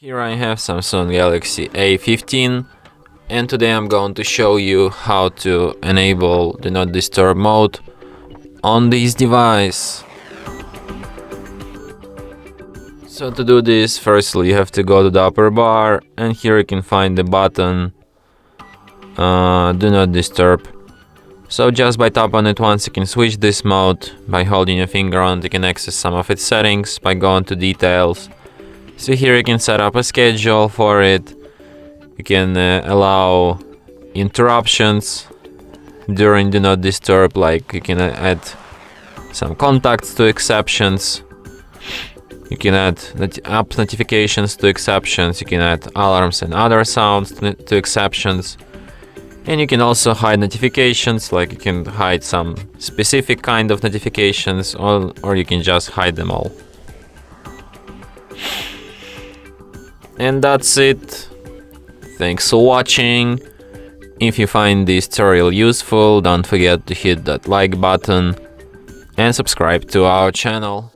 Here I have Samsung Galaxy A15 and today I'm going to show you how to enable Do Not Disturb mode on this device. So to do this, firstly you have to go to the upper bar and here you can find the button Do Not Disturb. So just by tap on it once you can switch this mode. By holding your finger on it you can access some of its settings by going to details. So here you can set up a schedule for it. You can allow interruptions during Do Not Disturb, like you can add some contacts to exceptions. You can add app notifications to exceptions. You can add alarms and other sounds to exceptions. And you can also hide notifications, like you can hide some specific kind of notifications or you can just hide them all. And that's it. Thanks for watching. If you find this tutorial useful, don't forget to hit that like button and subscribe to our channel.